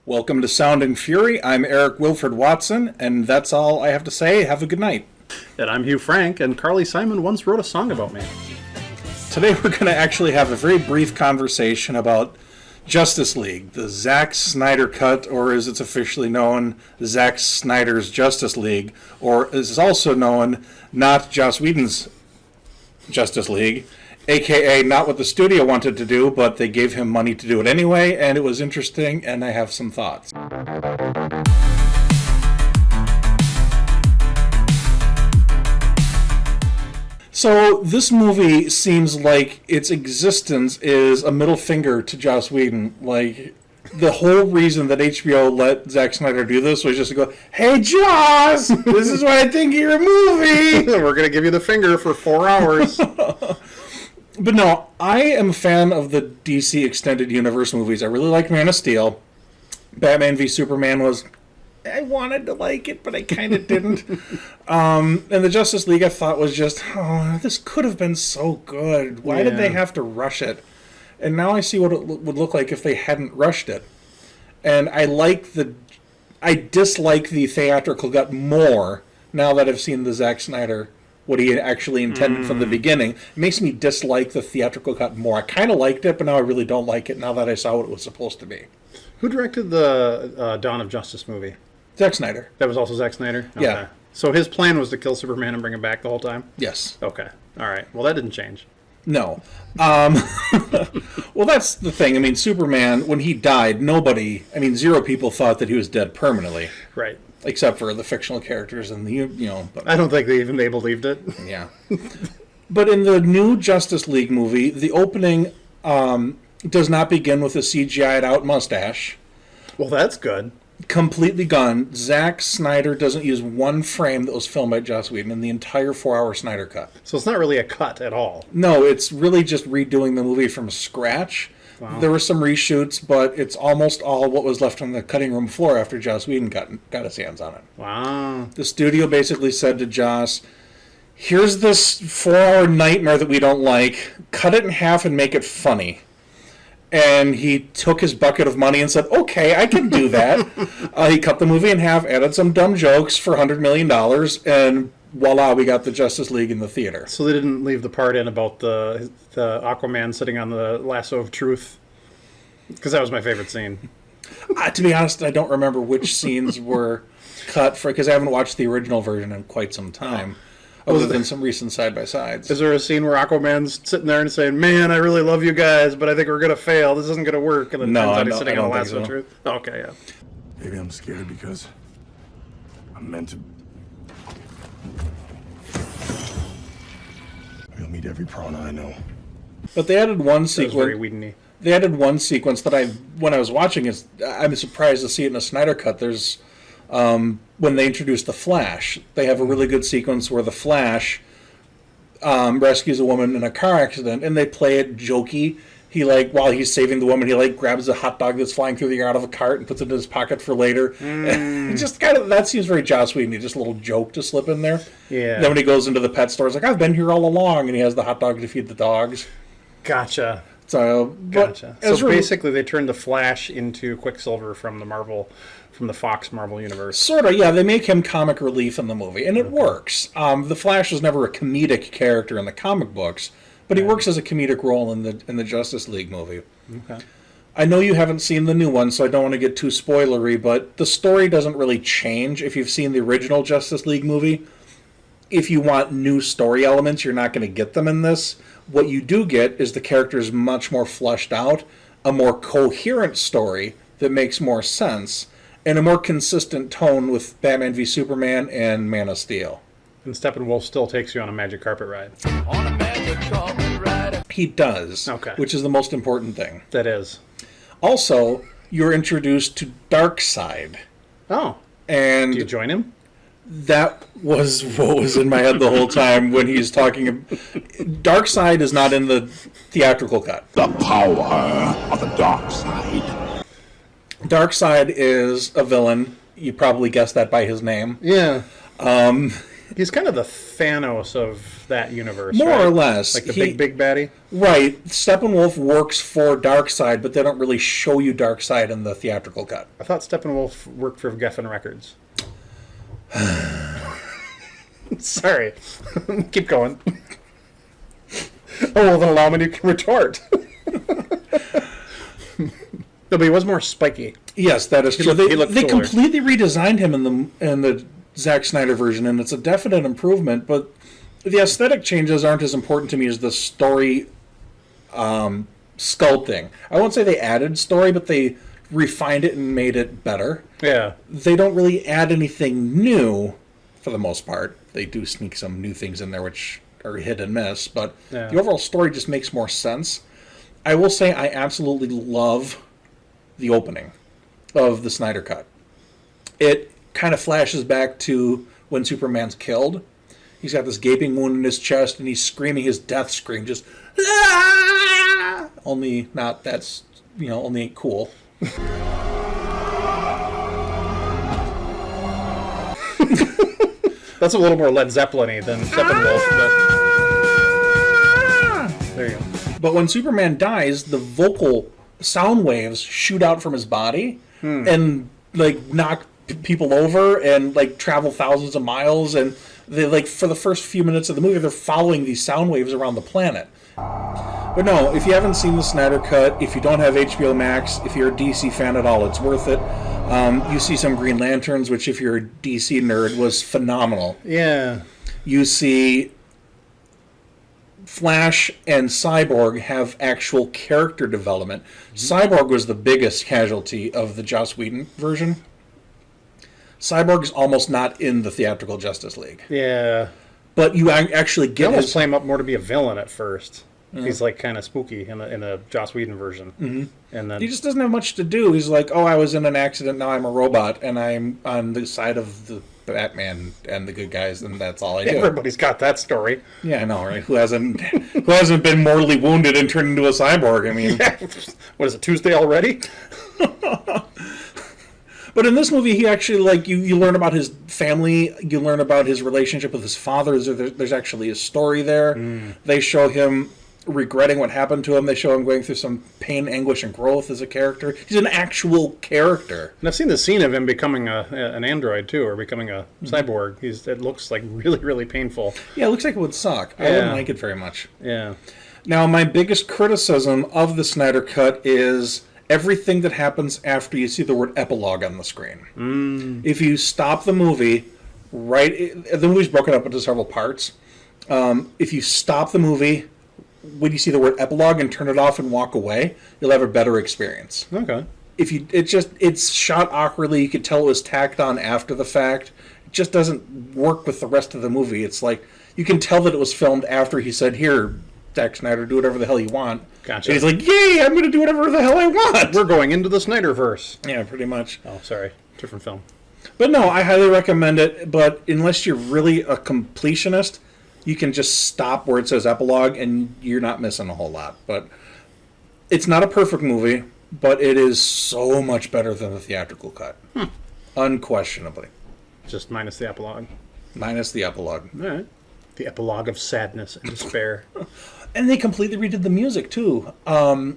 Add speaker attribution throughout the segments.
Speaker 1: Welcome to Sound and Fury. I'm Eric Wilford Watson, and that's all I have to say. Have a good night.
Speaker 2: And I'm Hugh Frank, and Carly Simon once wrote a song about me.
Speaker 1: Today we're going to actually have a very brief conversation about Justice League, the Zack Snyder Cut, or as it's officially known, Zack Snyder's Justice League, or as is also known, not Joss Whedon's Justice League, aka not what the studio wanted to do, but they gave him money to do it anyway, and it was interesting, and I have some thoughts. So this movie seems like its existence is a middle finger to Joss Whedon. Like, the whole reason that HBO let Zack Snyder do this was just to go, "Hey Joss, this is what I think of your movie.
Speaker 2: We're going to give you the finger for 4 hours."
Speaker 1: But no, I am a fan of the DC Extended Universe movies. I really like Man of Steel. Batman v Superman was... I wanted to like it, but I kind of didn't. And the Justice League I thought was just, oh, this could have been so good. Why did they have to rush it? And now I see what it would look like if they hadn't rushed it. And I dislike the theatrical cut more now that I've seen the Zack Snyder, what he actually intended from the beginning. It makes me dislike the theatrical cut more. I kind of liked it, but now I really don't like it now that I saw what it was supposed to be.
Speaker 2: Who directed the Dawn of Justice movie?
Speaker 1: Zack Snyder.
Speaker 2: That was also Zack Snyder? Okay.
Speaker 1: Yeah.
Speaker 2: So his plan was to kill Superman and bring him back the whole time?
Speaker 1: Yes.
Speaker 2: Okay. All right. Well, that didn't change.
Speaker 1: No. Well, that's the thing. I mean, Superman, when he died, zero people thought that he was dead permanently.
Speaker 2: Right.
Speaker 1: Except for the fictional characters and
Speaker 2: I don't think they believed it.
Speaker 1: Yeah. But in the new Justice League movie, the opening does not begin with a CGI'd out mustache.
Speaker 2: Well, that's good.
Speaker 1: Completely gone. Zack Snyder doesn't use one frame that was filmed by Joss Whedon in the entire 4-hour Snyder Cut.
Speaker 2: So it's not really a cut at all.
Speaker 1: No, it's really just redoing the movie from scratch. Wow. There were some reshoots, but it's almost all what was left on the cutting room floor after Joss Whedon got his hands on it.
Speaker 2: Wow.
Speaker 1: The studio basically said to Joss, here's this 4-hour nightmare that we don't like, cut it in half and make it funny. And he took his bucket of money and said, okay, I can do that. He cut the movie in half, added some dumb jokes for $100 million, and voila, we got the Justice League in the theater.
Speaker 2: So they didn't leave the part in about the Aquaman sitting on the lasso of truth? Because that was my favorite scene.
Speaker 1: To be honest, I don't remember which scenes were cut, because I haven't watched the original version in quite some time. Other than some recent side-by-sides.
Speaker 2: Is there a scene where Aquaman's sitting there and saying, man, I really love you guys, but I think we're going to fail. This isn't going to work. And then turns out he's sitting on the lasso of truth. Oh, okay, yeah.
Speaker 3: Maybe I'm scared because I'm meant to... We'll meet every piranha I know.
Speaker 1: But they added one sequence.
Speaker 2: That was very Whedon-y.
Speaker 1: They added one sequence that when I was watching it, I'm surprised to see it in a Snyder Cut. There's... when they introduced the Flash, they have a really good sequence where the Flash rescues a woman in a car accident, and they play it jokey. He, while he's saving the woman, he, grabs a hot dog that's flying through the air out of a cart and puts it in his pocket for later. Just that seems very Joss Whedon, just a little joke to slip in there.
Speaker 2: Yeah.
Speaker 1: Then when he goes into the pet store, he's like, I've been here all along, and he has the hot dog to feed the dogs.
Speaker 2: Gotcha.
Speaker 1: So
Speaker 2: basically they turned the Flash into Quicksilver from the Fox Marvel universe.
Speaker 1: Sort of, yeah. They make him comic relief in the movie, and it works. The Flash was never a comedic character in the comic books, but he works as a comedic role in the Justice League movie.
Speaker 2: Okay.
Speaker 1: I know you haven't seen the new one, so I don't want to get too spoilery, but the story doesn't really change if you've seen the original Justice League movie. If you want new story elements, you're not going to get them in this. What you do get is the characters much more fleshed out, a more coherent story that makes more sense, and a more consistent tone with Batman v Superman and Man of Steel.
Speaker 2: And Steppenwolf still takes you on a magic carpet ride.
Speaker 3: On a magic carpet ride.
Speaker 1: He does,
Speaker 2: okay.
Speaker 1: Which is the most important thing.
Speaker 2: That is.
Speaker 1: Also, you're introduced to Darkseid.
Speaker 2: Oh.
Speaker 1: And
Speaker 2: do you join him?
Speaker 1: That was what was in my head the whole time when he's talking. Darkseid is not in the theatrical cut.
Speaker 3: The power of the dark side.
Speaker 1: Darkseid is a villain. You probably guessed that by his name.
Speaker 2: Yeah. He's kind of the Thanos of that universe,
Speaker 1: More
Speaker 2: right?
Speaker 1: or less.
Speaker 2: Like the big baddie?
Speaker 1: Right. Steppenwolf works for Darkseid, but they don't really show you Darkseid in the theatrical cut.
Speaker 2: I thought Steppenwolf worked for Geffen Records. Sorry. Keep going. Oh, well, then allow me to retort. No, but he was more spiky.
Speaker 1: Yes, that is true.
Speaker 2: He looked
Speaker 1: they
Speaker 2: cooler.
Speaker 1: completely redesigned him in the Zack Snyder version, and it's a definite improvement, but the aesthetic changes aren't as important to me as the story sculpting. I won't say they added story, but they refined it and made it better.
Speaker 2: Yeah.
Speaker 1: They don't really add anything new, for the most part. They do sneak some new things in there, which are hit and miss, but
Speaker 2: Yeah.
Speaker 1: the overall story just makes more sense. I will say I absolutely love the opening of the Snyder Cut. It kind of flashes back to when Superman's killed. He's got this gaping wound in his chest, and he's screaming his death scream, just "Ah!" Only not that's only ain't cool.
Speaker 2: That's a little more Led Zeppelin-y than Steppenwolf, but there you go.
Speaker 1: But when Superman dies, the vocal sound waves shoot out from his body and like knock people over and like travel thousands of miles, and they like for the first few minutes of the movie they're following these sound waves around the planet. But no, if you haven't seen the Snyder Cut, if you don't have HBO Max, if you're a DC fan at all, it's worth it. You see some Green Lanterns, which if you're a DC nerd was phenomenal.
Speaker 2: Yeah.
Speaker 1: You see Flash and Cyborg have actual character development. Cyborg was the biggest casualty of the Joss Whedon version. Cyborg's almost not in the theatrical Justice League.
Speaker 2: Yeah.
Speaker 1: But you actually
Speaker 2: They
Speaker 1: get
Speaker 2: almost
Speaker 1: his...
Speaker 2: play him up more to be a villain at first. He's like kind of spooky in the Joss Whedon version. Mm-hmm. And then
Speaker 1: He just doesn't have much to do. He's like, oh, I was in an accident, now I'm a robot, and I'm on the side of the Batman and the good guys, and that's all I do.
Speaker 2: everybody's got that story.
Speaker 1: Yeah, I know, right? Who hasn't been mortally wounded and turned into a cyborg? I mean...
Speaker 2: What is it, Tuesday already?
Speaker 1: But in this movie, he actually, like, you learn about his family, you learn about his relationship with his father. There's actually a story there. They show him regretting what happened to him. They show him going through some pain, anguish, and growth as a character. He's an actual character.
Speaker 2: And I've seen the scene of him becoming an android, too, or becoming a cyborg. It looks like really, really painful.
Speaker 1: Yeah, it looks like it would suck. I wouldn't like it very much.
Speaker 2: Yeah.
Speaker 1: Now, my biggest criticism of the Snyder Cut is everything that happens after you see the word epilogue on the screen. If you stop the movie, the movie's broken up into several parts. If you stop the movie when you see the word epilogue and turn it off and walk away, you'll have a better experience.
Speaker 2: Okay.
Speaker 1: It's shot awkwardly. You could tell it was tacked on after the fact. It just doesn't work with the rest of the movie. It's like you can tell that it was filmed after he said, "Here, Zack Snyder, do whatever the hell you want."
Speaker 2: Gotcha.
Speaker 1: And he's like, "Yay, I'm going to do whatever the hell I want."
Speaker 2: We're going into the Snyderverse.
Speaker 1: Yeah, pretty much.
Speaker 2: Oh, sorry. Different film.
Speaker 1: But no, I highly recommend it. But unless you're really a completionist, you can just stop where it says epilogue and you're not missing a whole lot. But it's not a perfect movie, but it is so much better than the theatrical cut. Unquestionably.
Speaker 2: Just minus the epilogue.
Speaker 1: Minus the epilogue.
Speaker 2: All right. The epilogue of sadness and despair.
Speaker 1: And they completely redid the music, too.
Speaker 2: Oh.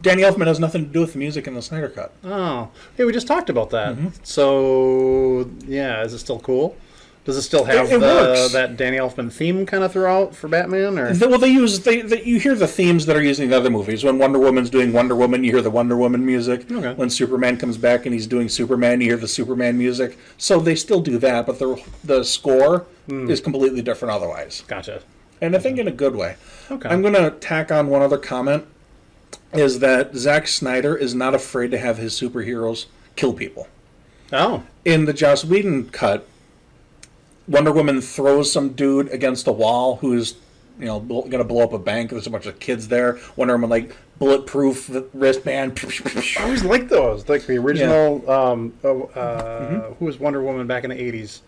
Speaker 1: Danny Elfman has nothing to do with the music in the Snyder Cut.
Speaker 2: Oh. Hey, we just talked about that. So, yeah, is it still cool? Does it still have
Speaker 1: It works.
Speaker 2: that Danny Elfman theme kind of throughout for Batman? Or
Speaker 1: Well, you hear the themes that are used in the other movies. When Wonder Woman's doing Wonder Woman, you hear the Wonder Woman music.
Speaker 2: Okay.
Speaker 1: When Superman comes back and he's doing Superman, you hear the Superman music. So they still do that, but the score is completely different otherwise.
Speaker 2: Gotcha.
Speaker 1: And I think in a good way.
Speaker 2: Okay.
Speaker 1: I'm going to tack on one other comment, is that Zack Snyder is not afraid to have his superheroes kill people.
Speaker 2: Oh.
Speaker 1: In the Joss Whedon cut, Wonder Woman throws some dude against a wall who's, going to blow up a bank. There's a bunch of kids there. Wonder Woman, like, bulletproof wristband.
Speaker 2: I always liked those. Like the original, who was Wonder Woman back in the 80s?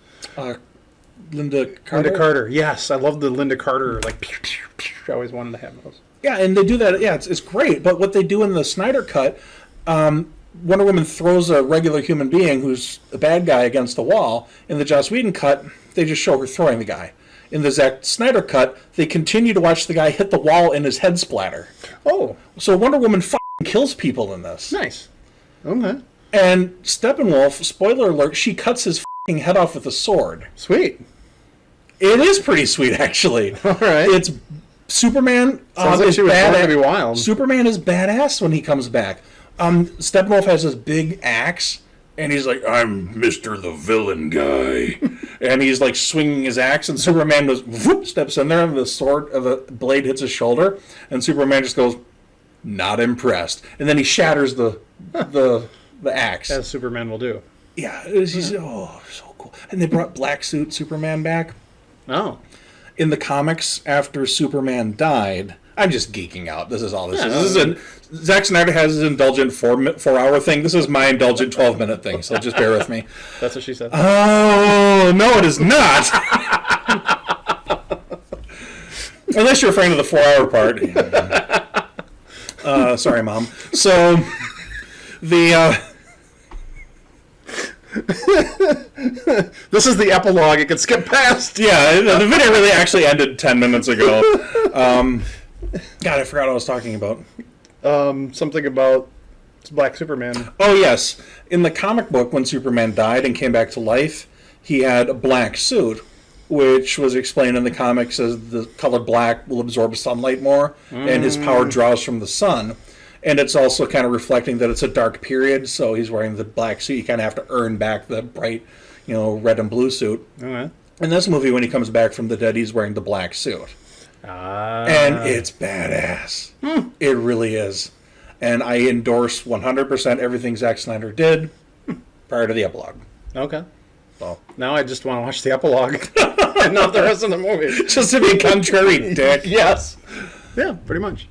Speaker 1: Linda Carter.
Speaker 2: Linda Carter. Yes, I love the Linda Carter, like, I always wanted to have those.
Speaker 1: Yeah, and they do that. Yeah, it's great. But what they do in the Snyder cut, Wonder Woman throws a regular human being who's a bad guy against the wall. In the Joss Whedon cut, they just show her throwing the guy. In the Zack Snyder cut, they continue to watch the guy hit the wall and his head splatter.
Speaker 2: Oh.
Speaker 1: So Wonder Woman kills people in this.
Speaker 2: Nice. Okay.
Speaker 1: And Steppenwolf, spoiler alert, she cuts his head off with a sword.
Speaker 2: Sweet.
Speaker 1: It is pretty sweet, actually.
Speaker 2: All right.
Speaker 1: It's Superman.
Speaker 2: Sounds like she was born to be wild.
Speaker 1: Superman is badass when he comes back. Steppenwolf has this big axe, and he's like, "I'm Mr. the Villain Guy," and he's like swinging his axe, and Superman goes, whoop, steps in there, and the blade hits his shoulder, and Superman just goes, "Not impressed," and then he shatters the axe.
Speaker 2: As Superman will do.
Speaker 1: Yeah, he's so cool. And they brought Black Suit Superman back.
Speaker 2: Oh.
Speaker 1: In the comics, after Superman died, I'm just geeking out. This is all this is. This is Zack Snyder has his indulgent 4-hour thing. This is my indulgent 12-minute thing, so just bear with me.
Speaker 2: That's what she said.
Speaker 1: Oh, no, it is not. Unless you're a fan of the 4-hour part. Sorry, Mom. So,
Speaker 2: this is the epilogue. It can skip past.
Speaker 1: Yeah, the video really actually ended 10 minutes ago. God, I forgot what I was talking about.
Speaker 2: Something about Black Superman.
Speaker 1: Oh, yes. In the comic book, when Superman died and came back to life, he had a black suit, which was explained in the comics as the color black will absorb sunlight more, and his power draws from the sun. And it's also kind of reflecting that it's a dark period, so he's wearing the black suit. You kind of have to earn back the bright, red and blue suit.
Speaker 2: Okay.
Speaker 1: In this movie, when he comes back from the dead, he's wearing the black suit. And it's badass. It really is. And I endorse 100% everything Zack Snyder did prior to the epilogue.
Speaker 2: Okay.
Speaker 1: So
Speaker 2: now I just want to watch the epilogue and not the rest of the movie.
Speaker 1: Just to be contrary, dick.
Speaker 2: Yes. Yeah, pretty much.